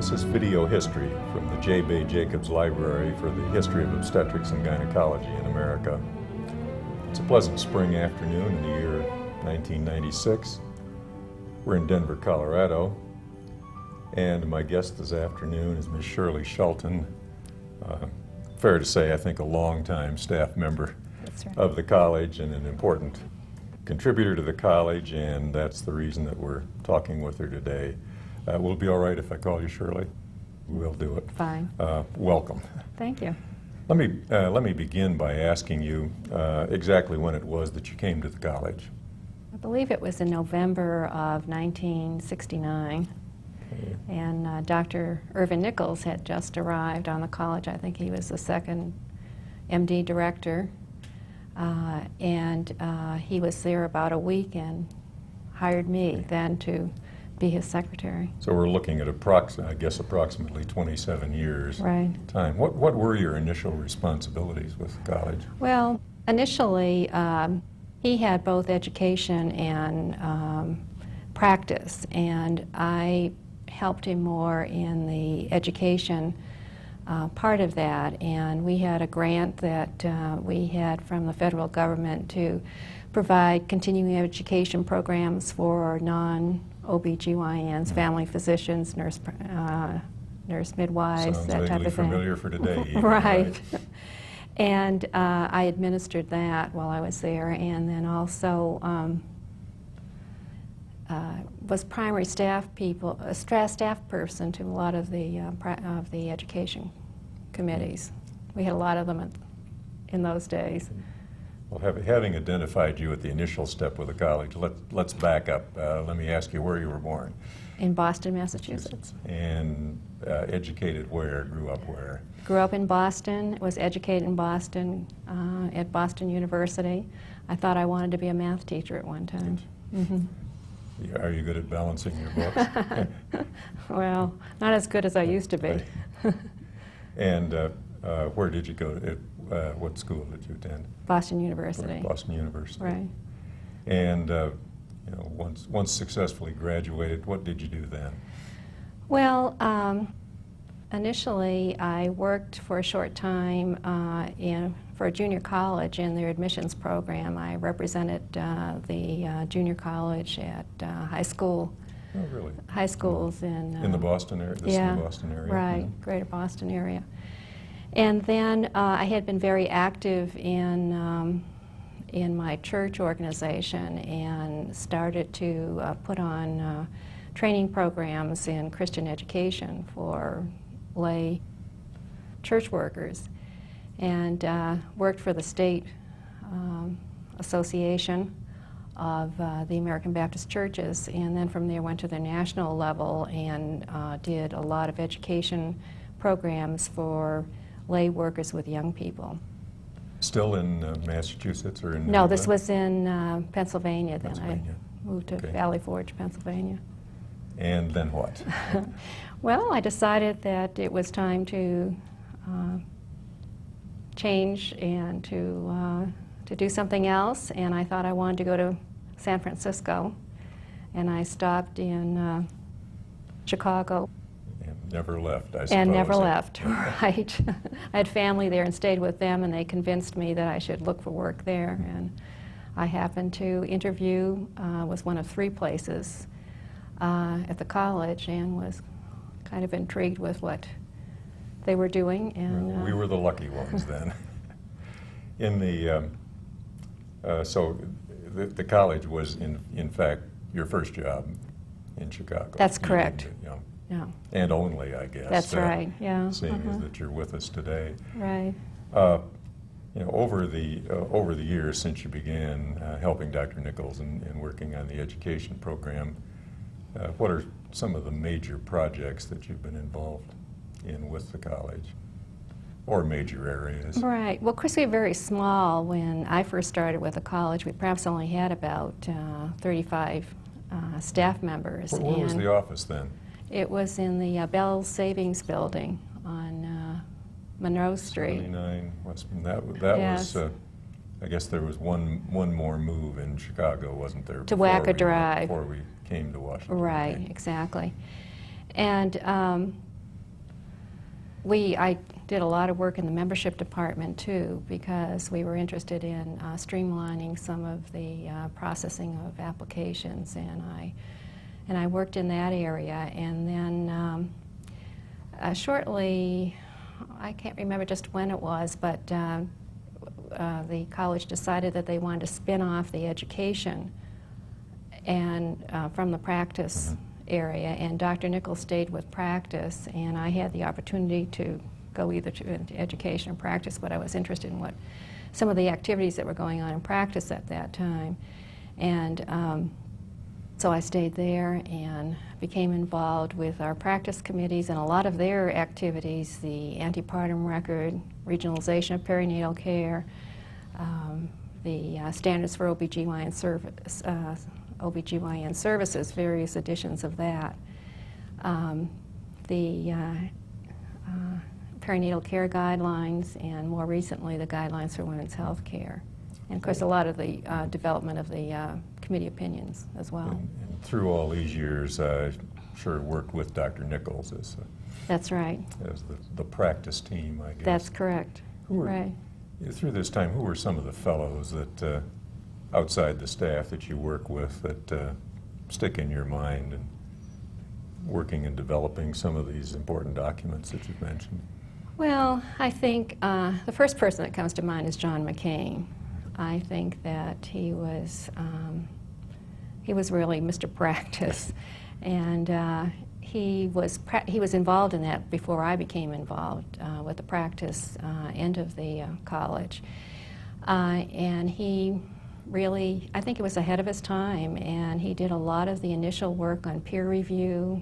This is video history from the J. Bay Jacobs Library for the History of Obstetrics and Gynecology in America. It's a pleasant spring afternoon in the year 1996. We're in Denver, Colorado, and my guest this afternoon is Ms. Shirley Shelton. Fair to say, I think, a longtime staff member of the college and an important contributor to the college, and that's the reason that we're talking with her today. Will it be all right if I call you Shirley? We'll do it. Fine. Welcome. Thank you. Let me begin by asking you exactly when it was that you came to the college. I believe it was in November of 1969. Okay. And Dr. Irvin Nichols had just arrived on the college. I think he was the second MD director. He was there about a week and hired me then to be his secretary. So we're looking at approximately 27 years Right. time. What were your initial responsibilities with the college? Well, initially, he had both education and practice, and I helped him more in the education part of that. And we had a grant that we had from the federal government to provide continuing education programs for non-OBGYNs, family physicians, nurse midwives, Sounds that type vaguely of thing. familiar for today. Even, Right. And I administered that while I was there, and then also was primary staff staff person to a lot of the education committees. We had a lot of them in those days. Well, having identified you at the initial step with the college, let's back up. Let me ask you where you were born. In Boston, Massachusetts. And educated where? Grew up where? Grew up in Boston, was educated in Boston, at Boston University. I thought I wanted to be a math teacher at one time. Mm-hmm. Are you good at balancing your books? Well, not as good as I used to be. And where did you go? What school did you attend? Boston University. Boston University. Right. And once successfully graduated, what did you do then? Well, initially I worked for a short time for a junior college in their admissions program. I represented the junior college at high schools in the Boston area. Yeah, in the Boston area. Right, Mm-hmm. Greater Boston area. And then I had been very active in my church organization and started to put on training programs in Christian education for lay church workers, and worked for the state association of the American Baptist churches, and then from there went to the national level and did a lot of education programs for lay workers with young people. Still in Massachusetts or in? No, this was in Pennsylvania. Then Pennsylvania. I moved to Okay. Valley Forge, Pennsylvania. And then what? Well, I decided that it was time to change and to do something else, and I thought I wanted to go to San Francisco, and I stopped in Chicago. And never left, I suppose. And never left, right. I had family there and stayed with them, and they convinced me that I should look for work there, and I happened to interview, was one of 3 places at the college, and was kind of intrigued with what they were doing. And Well, we were the lucky ones then. In the so the college was in fact your first job in Chicago. That's You correct. did, yeah. Yeah, And only, I guess. that's right. Yeah. Seeing as that you're with us today. Right. Over the years since you began helping Dr. Nichols and working on the education program, what are some of the major projects that you've been involved in with the college, or major areas? Right. Well, of course, we were very small when I first started with the college. We perhaps only had about 35 staff members. Where was the office then? It was in the Bell Savings Building on Monroe Street. 79 Westman. That Yes. was. I guess there was one more move in Chicago, wasn't there? To Wacker Drive. Before we came to Washington. Right. Okay. Exactly. And I did a lot of work in the membership department too, because we were interested in streamlining some of the processing of applications, and I worked in that area. And then shortly, I can't remember just when it was, but the college decided that they wanted to spin off the education and from the practice area, and Dr. Nichols stayed with practice, and I had the opportunity to go either to education or practice, but I was interested in what some of the activities that were going on in practice at that time. And so I stayed there and became involved with our practice committees and a lot of their activities, the antepartum record, regionalization of perinatal care, the standards for OBGYN services, various editions of that, the perinatal care guidelines, and more recently the guidelines for women's health care. And of course a lot of the development of the committee opinions as well. And through all these years, I sure worked with Dr. Nichols as, That's right. as the practice team, I guess. That's correct. Who were, Right. Through this time, who were some of the fellows that, outside the staff that you work with, that stick in your mind and working and developing some of these important documents that you've mentioned? Well, I think the first person that comes to mind is John McCain. I think that he was really Mr. Practice, and he was involved in that before I became involved with the practice end of the college, and he really, I think it was ahead of his time, and he did a lot of the initial work on peer review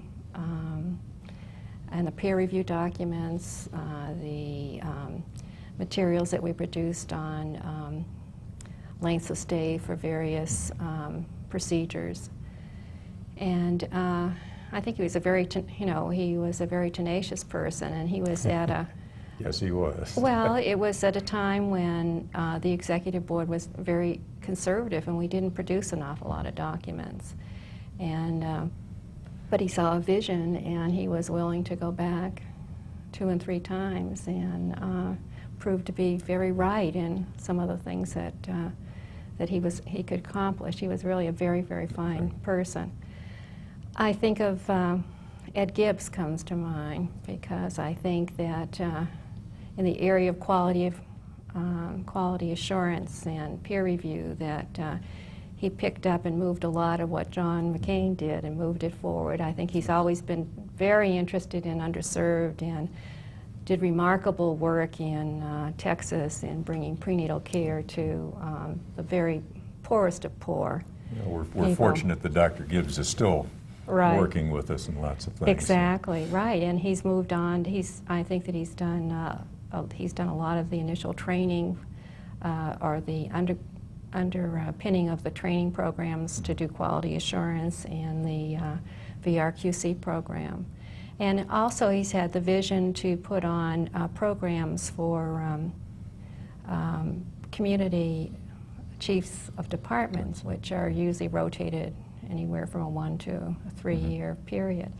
and the peer review documents, the materials that we produced on lengths of stay for various procedures. And I think he was a very, he was a very tenacious person, and he was at a Yes, he was. well, it was at a time when the executive board was very conservative, and we didn't produce an awful lot of documents. And but he saw a vision, and he was willing to go back 2 and 3 times, and proved to be very right in some of the things that he could accomplish. He was really a very, very fine person. I think of Ed Gibbs comes to mind, because I think that in the area of quality assurance and peer review, that he picked up and moved a lot of what John McCain did and moved it forward. I think he's always been very interested in underserved, and did remarkable work in Texas in bringing prenatal care to the very poorest of poor. Yeah, we're fortunate that Dr. Gibbs is still Right. working with us in lots of things. Exactly, right, and he's moved on. I think that he's done a lot of the initial training or the underpinning of the training programs to do quality assurance and the VRQC program. And also he's had the vision to put on programs for community chiefs of departments, which are usually rotated anywhere from a 1 to a 3-year period.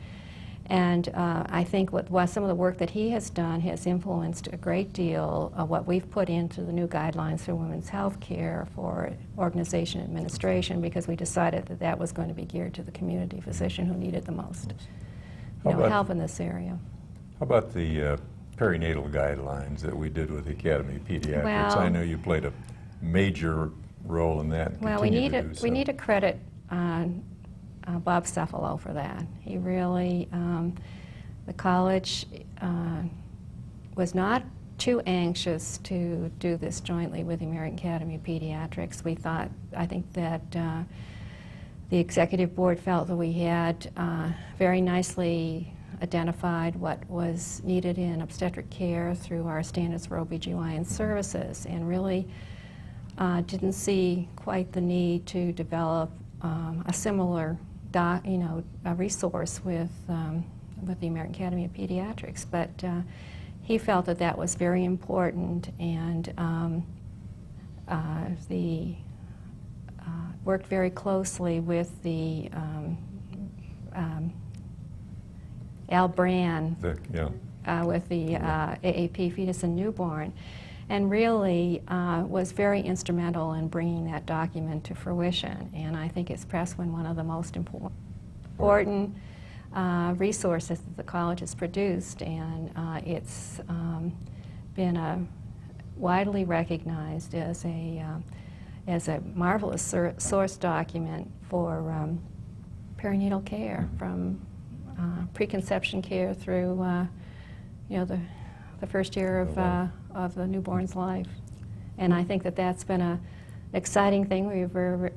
And I think some of the work that he has done has influenced a great deal of what we've put into the new guidelines for women's health care for organization administration, because we decided that that was going to be geared to the community physician who needed the most help in this area. How about the perinatal guidelines that we did with the Academy of Pediatrics? Well, I know you played a major role in that. Well, we need to credit Bob Cephalo for that. He really, the college was not too anxious to do this jointly with the American Academy of Pediatrics. I think that the executive board felt that we had very nicely identified what was needed in obstetric care through our standards for OBGYN services, and really didn't see quite the need to develop a similar a resource with the American Academy of Pediatrics. But he felt that that was very important, and worked very closely with the Al Brand, with the AAP fetus and newborn, and really was very instrumental in bringing that document to fruition. And I think it's perhaps one of the most important resources that the college has produced, and it's been widely recognized as a marvelous source document for perinatal care, from preconception care through the first year of the newborn's life. And I think that that's been an exciting thing.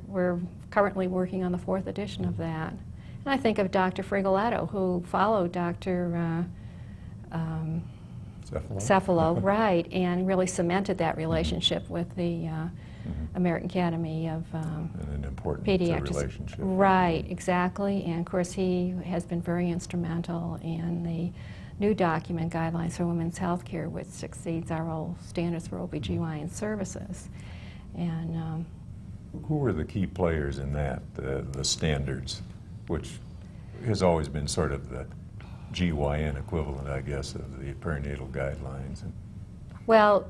We're currently working on the 4th edition of that. And I think of Dr. Frigoletto, who followed Dr. Cephalo, right, and really cemented that relationship with the American Academy of and an important Pediatrics. relationship. Right, exactly. And of course, he has been very instrumental in the new document, Guidelines for Women's Healthcare, which succeeds our old standards for OBGYN services. And who were the key players in that, the standards, which has always been sort of the GYN equivalent, I guess, of the perinatal guidelines? well,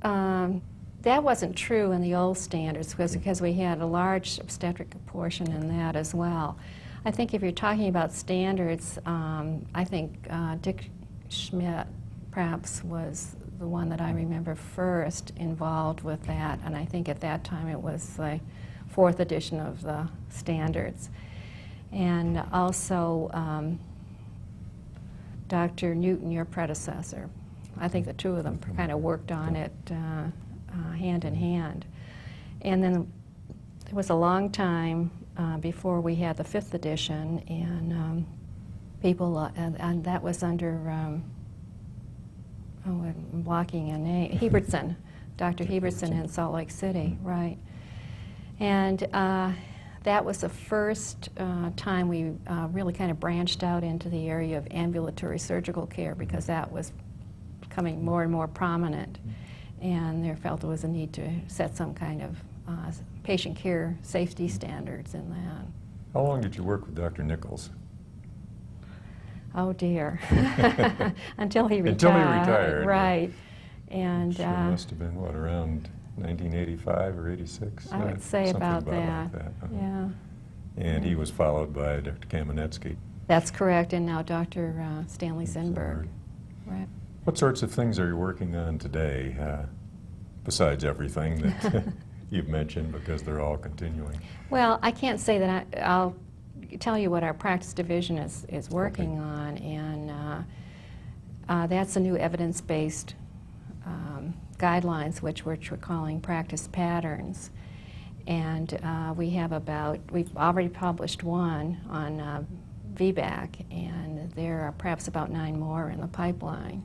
that wasn't true in the old standards because we had a large obstetric portion in that as well. I think if you're talking about standards, I think Dick Schmidt perhaps was the one that I remember first involved with that, and I think at that time it was the 4th edition of the standards. And also Dr. Newton, your predecessor. I think the two of them kind of worked on it hand in hand. And then it was a long time before we had the 5th edition, and people, and that was under, I'm blocking a name, Hebertson, Dr. Hebertson in Salt Lake City, right. And that was the first time we really kind of branched out into the area of ambulatory surgical care, because that was becoming more and more prominent, and there felt there was a need to set some kind of patient care safety standards in that. How long did you work with Dr. Nichols? Oh dear, until he retired. Until he retired. Right. And Sure must have been, what, around 1985 or 86? I would say Something about like that. Uh-huh. Yeah. And he was followed by Dr. Kamenetsky. That's correct, and now Dr. Stanley Zinberg. Right. What sorts of things are you working on today, besides everything that you've mentioned, because they're all continuing? Well, I can't say that I'll tell you what our practice division is working on, and that's the new evidence-based guidelines, which we're calling practice patterns. And we've already published one on VBAC, and there are perhaps about 9 more in the pipeline.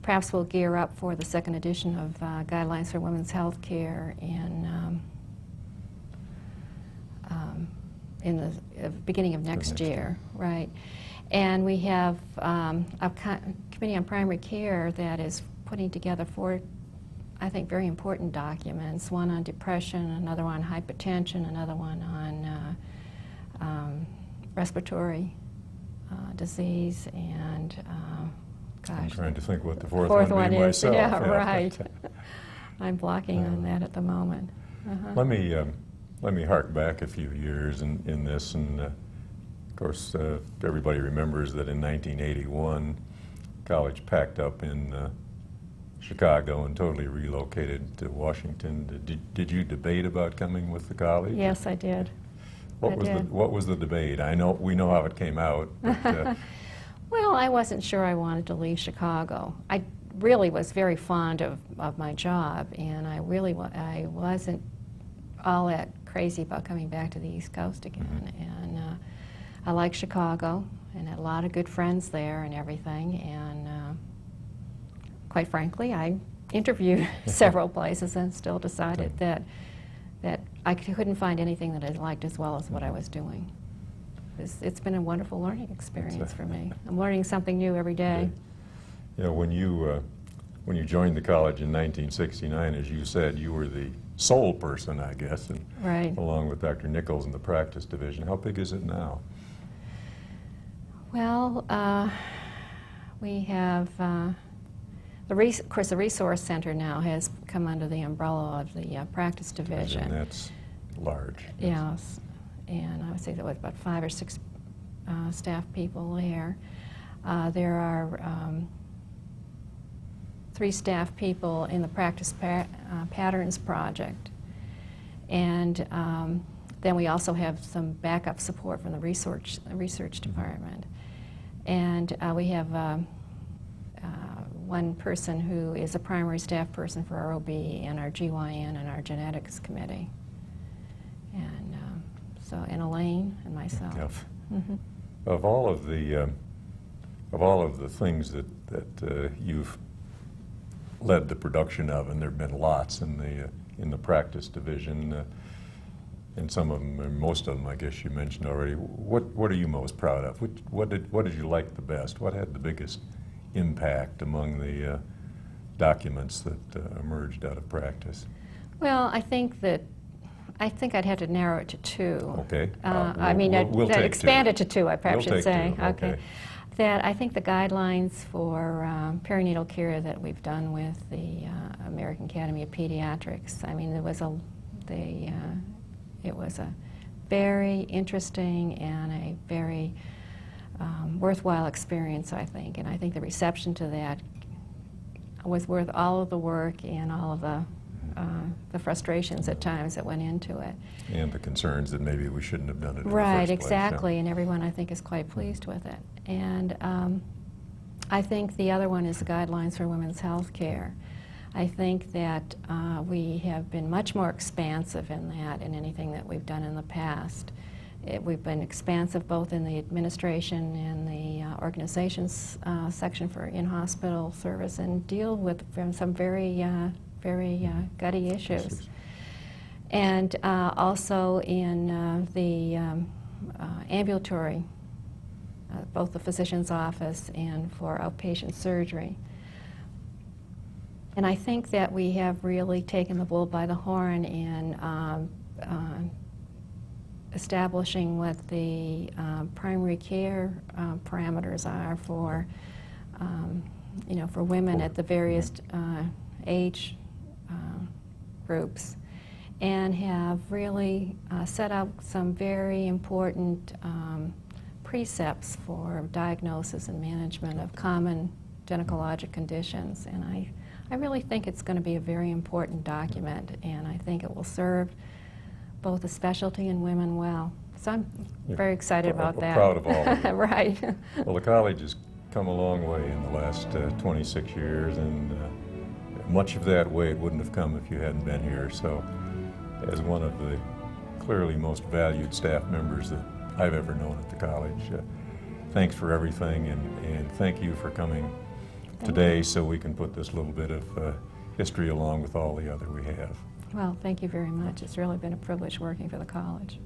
Perhaps we'll gear up for the 2nd edition of Guidelines for Women's Health Care in the beginning of next year, right? And we have a committee on primary care that is putting together 4, I think, very important documents, one on depression, another one on hypertension, another one on respiratory disease, and I'm trying to think what the fourth one be is. myself. Yeah, right. I'm blocking on that at the moment. Let me hark back a few years in this, and of course everybody remembers that in 1981 college packed up in Chicago and totally relocated to Washington. Did you debate about coming with the college? Yes, I did. What was the debate? We know how it came out. But, well, I wasn't sure I wanted to leave Chicago. I really was very fond of my job, and I wasn't all that crazy about coming back to the East Coast again. And I like Chicago, and had a lot of good friends there and everything. And quite frankly, I interviewed several places and still decided that I couldn't find anything that I liked as well as what I was doing. It's been a wonderful learning experience for me. I'm learning something new every day. You know, when you joined the college in 1969, as you said, you were the sole person, I guess, and Right. along with Dr. Nichols in the practice division. How big is it now? Well, we have, of course, the Resource Center now has come under the umbrella of the Practice Division. And that's large. Yes, and I would say there was about 5 or 6 staff people there. There are 3 staff people in the Practice Patterns Project, and then we also have some backup support from the research department. And we have one person who is a primary staff person for our OB and our GYN and our genetics committee. And and Elaine and myself. Yep. Mm-hmm. Of all of the things that you've led the production of, and there have been lots in the practice division, and some of them, or most of them, I guess you mentioned already. What are you most proud of? What did you like the best? What had the biggest impact among the documents that emerged out of practice? Well, I think I'd have to narrow it to 2. Okay. I mean, we'll take expand 2. it to 2, I perhaps We'll should take say. 2. Okay. That I think the guidelines for perinatal care that we've done with the American Academy of Pediatrics, I mean, it was a very interesting and a very worthwhile experience, I think. And I think the reception to that was worth all of the work and all of the frustrations at times that went into it. And the concerns that maybe we shouldn't have done it in the Right, first exactly, place. and everyone I think is quite pleased with it. And I think the other one is the guidelines for women's health care. I think that we have been much more expansive in that in anything that we've done in the past. We've been expansive both in the administration and the organizations section for in-hospital service, and deal with some very gutty issues. And also in the ambulatory, both the physician's office and for outpatient surgery. And I think that we have really taken the bull by the horn in establishing what the primary care parameters are for, for women at the various age groups, and have really set out some very important precepts for diagnosis and management of common gynecologic conditions. And I really think it's going to be a very important document, and I think it will serve both the specialty and women well. So I'm very excited about that. Proud of all of you. Right. Well, the college has come a long way in the last 26 years, and much of that way it wouldn't have come if you hadn't been here. So as one of the clearly most valued staff members that I've ever known at the college, thanks for everything, and thank you for coming today so we can put this little bit of history along with all the other we have. Well, thank you very much. It's really been a privilege working for the college.